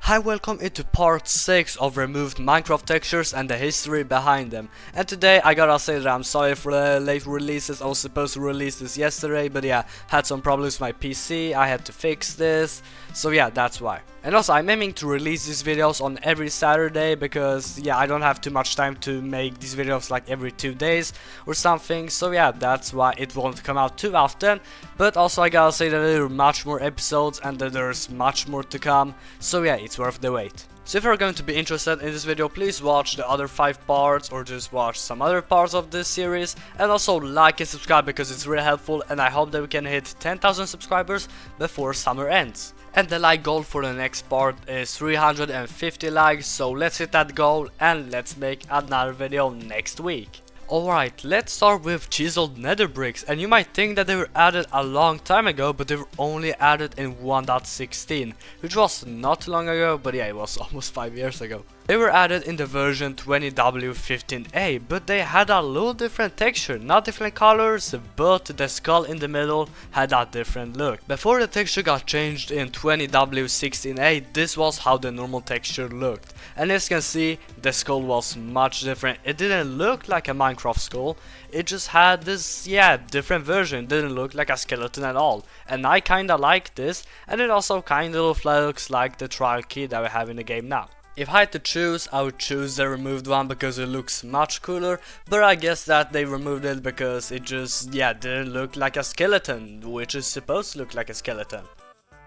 Hi, welcome into part 6 of removed Minecraft textures and the history behind them. And today I gotta say that I'm sorry for the late releases. I was supposed to release this yesterday, but yeah, had some problems with my PC. I had to fix this, so yeah, that's why. And also I'm aiming to release these videos on every Saturday because yeah, I don't have too much time to make these videos like every 2 days or something. So yeah, that's why it won't come out too often. But also I gotta say that there are much more episodes and that there's much more to come. So yeah, it's worth the wait. So if you're going to be interested in this video, please watch the other 5 parts or just watch some other parts of this series. And also like and subscribe because it's really helpful, and I hope that we can hit 10,000 subscribers before summer ends. And the like goal for the next part is 350 likes, so let's hit that goal and let's make another video next week. Alright, let's start with chiseled nether bricks, and you might think that they were added a long time ago, but they were only added in 1.16, which was not too long ago, but yeah, it was almost 5 years ago. They were added in the version 20W15A, but they had a little different texture, not different colors, but the skull in the middle had a different look. Before the texture got changed in 20W16A, this was how the normal texture looked. And as you can see, the skull was much different. It didn't look like a Minecraft skull, it just had this, yeah, different version. It didn't look like a skeleton at all. And I kinda like this, and it also kinda looks like the trial key that we have in the game now. If I had to choose, I would choose the removed one because it looks much cooler, but I guess that they removed it because it just, yeah, didn't look like a skeleton, which is supposed to look like a skeleton.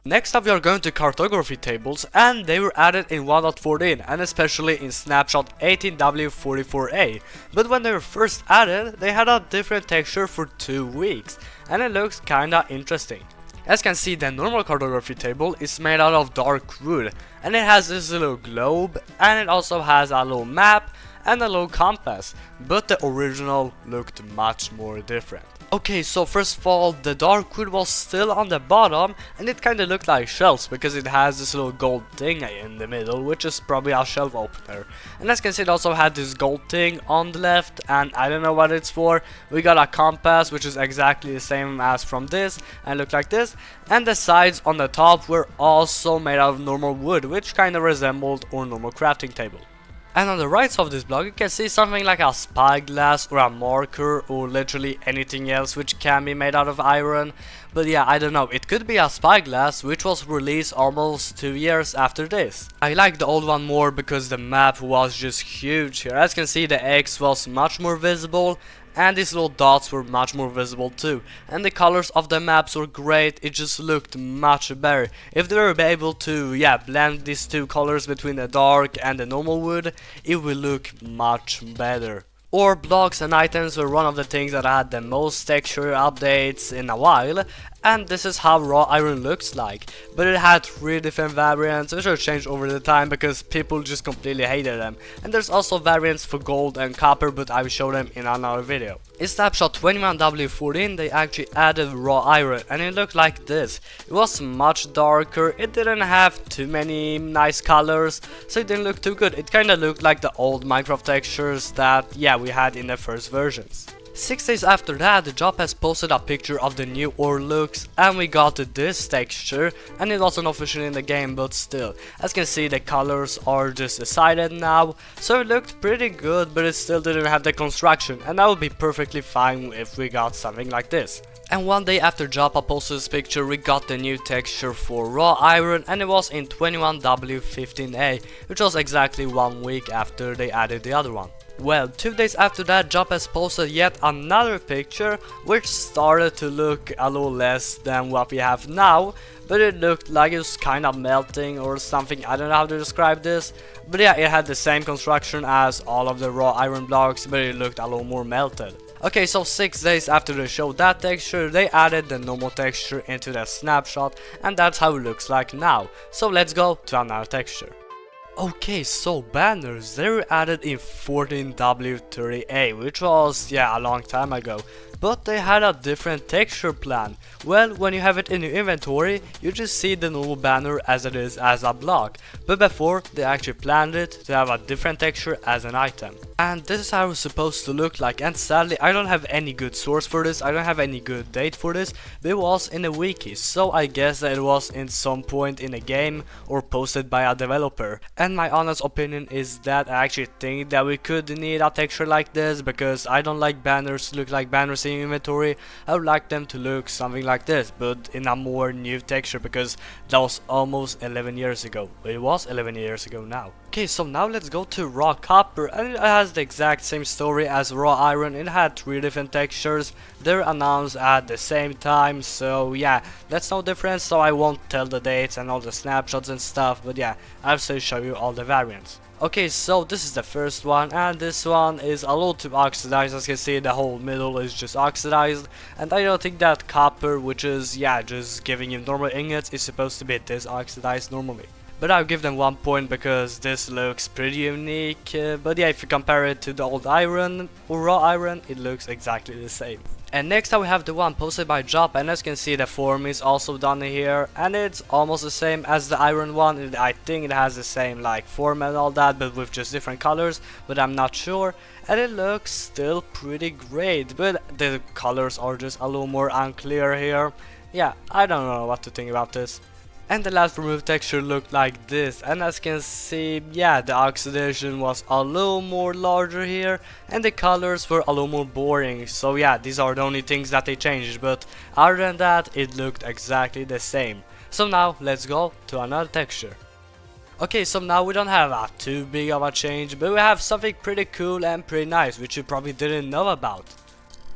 Next up we are going to cartography tables, and they were added in 1.14 and especially in snapshot 18W44A, but when they were first added, they had a different texture for 2 weeks, and it looks kinda interesting. As you can see, the normal cartography table is made out of dark wood, and it has this little globe, and it also has a little map and a little compass, but the original looked much more different. Okay, so first of all, the dark wood was still on the bottom, and it kinda looked like shelves because it has this little gold thing in the middle, which is probably a shelf opener. And as you can see, it also had this gold thing on the left, and I don't know what it's for. We got a compass, which is exactly the same as from this, and looked like this. And the sides on the top were also made out of normal wood, which kinda resembled our normal crafting table. And on the right side of this block you can see something like a spyglass or a marker or literally anything else which can be made out of iron. But yeah, I don't know, it could be a spyglass which was released almost 2 years after this. I like the old one more because the map was just huge here. As you can see, the X was much more visible, and these little dots were much more visible too. And the colors of the maps were great, it just looked much better. If they were able to, yeah, blend these two colors between the dark and the normal wood, it will look much better. Or blocks and items were one of the things that had the most texture updates in a while, and this is how raw iron looks like. But it had 3 different variants which are changed over the time because people just completely hated them. And there's also variants for gold and copper, but I will show them in another video. In snapshot 21W14 they actually added raw iron, and it looked like this. It was much darker, it didn't have too many nice colors, so it didn't look too good. It kinda looked like the old Minecraft textures that, yeah, we had in the first versions. 6 days after that, the job has posted a picture of the new ore looks, and we got this texture, and it wasn't officially in the game, but still. As you can see, the colors are just decided now, so it looked pretty good, but it still didn't have the construction, and that would be perfectly fine if we got something like this. And 1 day after Joppa posted this picture, we got the new texture for raw iron, and it was in 21W15A, which was exactly 1 week after they added the other one. Well, 2 days after that, Joppa has posted yet another picture, which started to look a little less than what we have now, but it looked like it was kind of melting or something. I don't know how to describe this, but yeah, it had the same construction as all of the raw iron blocks, but it looked a little more melted. Okay, so 6 days after they showed that texture, they added the normal texture into the snapshot, and that's how it looks like now. So let's go to another texture. Okay, so banners, they were added in 14W30A, which was, yeah, a long time ago, but they had a different texture plan. Well, when you have it in your inventory, you just see the normal banner as it is as a block, but before they actually planned it to have a different texture as an item. And this is how it's supposed to look like, and sadly I don't have any good source for this, I don't have any good date for this, but it was in a wiki, so I guess that it was in some point in a game or posted by a developer. And my honest opinion is that I actually think that we could need a texture like this, because I don't like banners to look like banners in inventory. I would like them to look something like this, but in a more new texture, because that was almost 11 years ago. It was 11 years ago now. Okay, so now let's go to raw copper, and it has the exact same story as raw iron. It had 3 different textures. They're announced at the same time, so yeah, that's no difference, so I won't tell the dates and all the snapshots and stuff, but yeah, I'll still show you all the variants. Okay, so this is the first one, and this one is a little too oxidized. As you can see, the whole middle is just oxidized, and I don't think that copper, which is, yeah, just giving you normal ingots, is supposed to be this oxidized normally. But I'll give them 1 point because this looks pretty unique, but yeah, if you compare it to the old iron or raw iron, it looks exactly the same. And next up we have the one posted by Job, and as you can see the form is also done here, and it's almost the same as the iron one. I think it has the same like form and all that, but with just different colors, but I'm not sure. And it looks still pretty great, but the colors are just a little more unclear here. Yeah, I don't know what to think about this. And the last removed texture looked like this, and as you can see, yeah, the oxidation was a little more larger here, and the colors were a little more boring. So yeah, these are the only things that they changed, but other than that, it looked exactly the same. So now let's go to another texture. Okay, so now we don't have a too big of a change, but we have something pretty cool and pretty nice, which you probably didn't know about.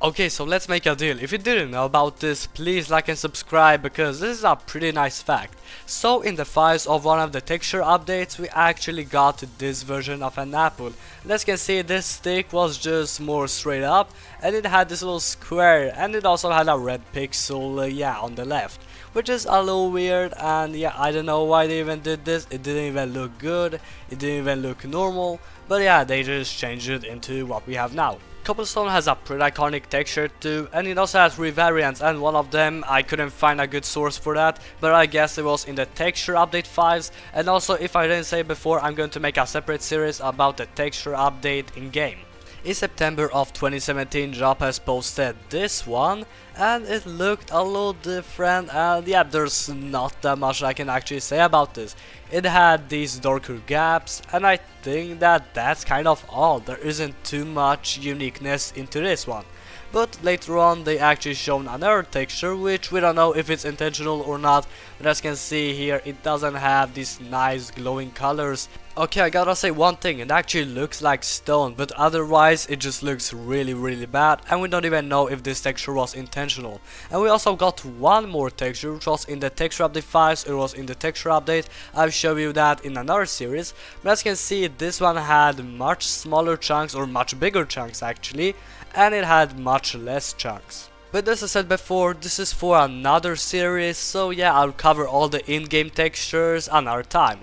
Okay, so let's make a deal. If you didn't know about this, please like and subscribe, because this is a pretty nice fact. So in the files of one of the texture updates, we actually got this version of an apple. And as you can see, this stick was just more straight up, and it had this little square, and it also had a red pixel, yeah, on the left. Which is a little weird, and yeah, I don't know why they even did this. It didn't even look good, it didn't even look normal, but yeah, they just changed it into what we have now. Cobblestone has a pretty iconic texture too, and it also has 3 variants, and one of them I couldn't find a good source for that, but I guess it was in the texture update files. And also, if I didn't say before, I'm going to make a separate series about the texture update in game. In September of 2017, Job has posted this one, and it looked a little different, and yeah, there's not that much I can actually say about this. It had these darker gaps, and I think that that's kind of all. There isn't too much uniqueness into this one. But later on they actually shown another texture, which we don't know if it's intentional or not, but as you can see here, it doesn't have these nice glowing colors. Okay, I gotta say one thing, it actually looks like stone, but otherwise it just looks really bad, and we don't even know if this texture was intentional. And we also got one more texture, which was in the texture update files. It was in the texture update. I'll show you that in another series, but as you can see, this one had much smaller chunks, or much bigger chunks actually, and it had much less chunks. But as I said before, this is for another series, so yeah, I'll cover all the in-game textures another time.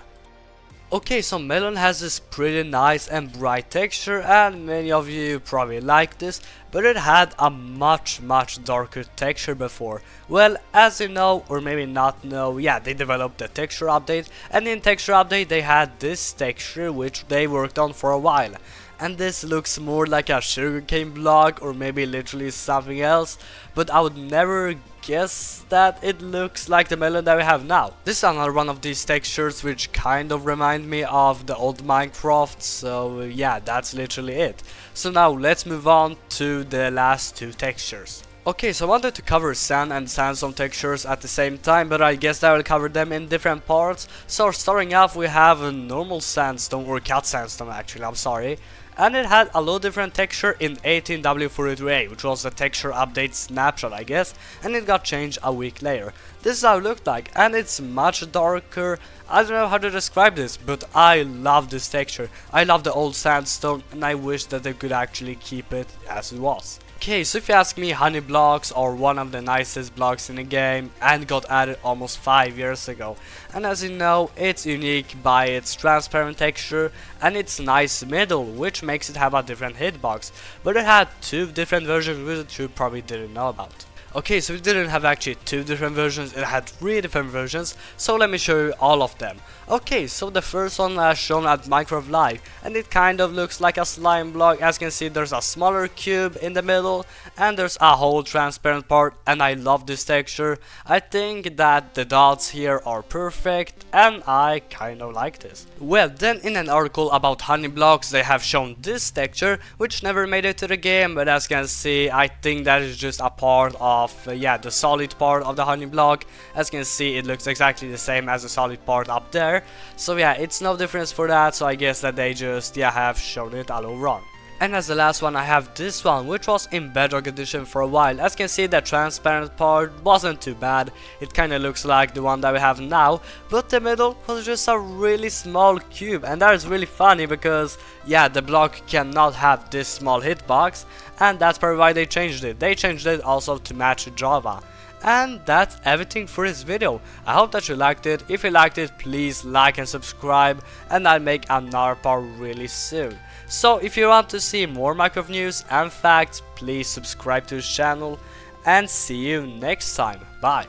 Okay, so Melon has this pretty nice and bright texture, and many of you probably like this, but it had a much darker texture before. Well, as you know, or maybe not know, yeah, they developed the texture update, and in texture update they had this texture which they worked on for a while. And this looks more like a sugarcane block, or maybe literally something else, but I would never guess that it looks like the melon that we have now. This is another one of these textures which kind of remind me of the old Minecraft, so yeah, that's literally it. So now let's move on to the last 2 textures. Okay, so I wanted to cover sand and sandstone textures at the same time, but I guess I will cover them in different parts. So starting off, we have a normal sandstone, or cut sandstone actually, I'm sorry. And it had a little different texture in 18W43A, which was the texture update snapshot I guess, and it got changed a week later. This is how it looked like, and it's much darker. I don't know how to describe this, but I love this texture. I love the old sandstone, and I wish that they could actually keep it as it was. Okay, so if you ask me, honey blocks are one of the nicest blocks in the game, and got added almost 5 years ago. And as you know, it's unique by its transparent texture and its nice middle, which makes it have a different hitbox. But it had 2 different versions which you probably didn't know about. Okay, so it didn't have actually two different versions, it had three different versions, so let me show you all of them. Okay, so the first one was shown at Minecraft Live, and it kind of looks like a slime block. As you can see, there's a smaller cube in the middle, and there's a whole transparent part, and I love this texture. I think that the dots here are perfect, and I kind of like this. Well, then in an article about honey blocks, they have shown this texture, which never made it to the game, but as you can see, I think that is just a part of the solid part of the honey block. As you can see, it looks exactly the same as the solid part up there, so yeah, it's no difference for that, so I guess that they just have shown it all over on. And as the last one, I have this one, which was in Bedrock Edition for a while. As you can see, the transparent part wasn't too bad. It kinda looks like the one that we have now, but the middle was just a really small cube, and that is really funny because the block cannot have this small hitbox, and that's probably why they changed it. They changed it also to match Java. And that's everything for this video. I hope that you liked it. If you liked it, please like and subscribe, and I'll make another part really soon. So if you want to see more Minecraft news and facts, please subscribe to this channel, and see you next time. Bye.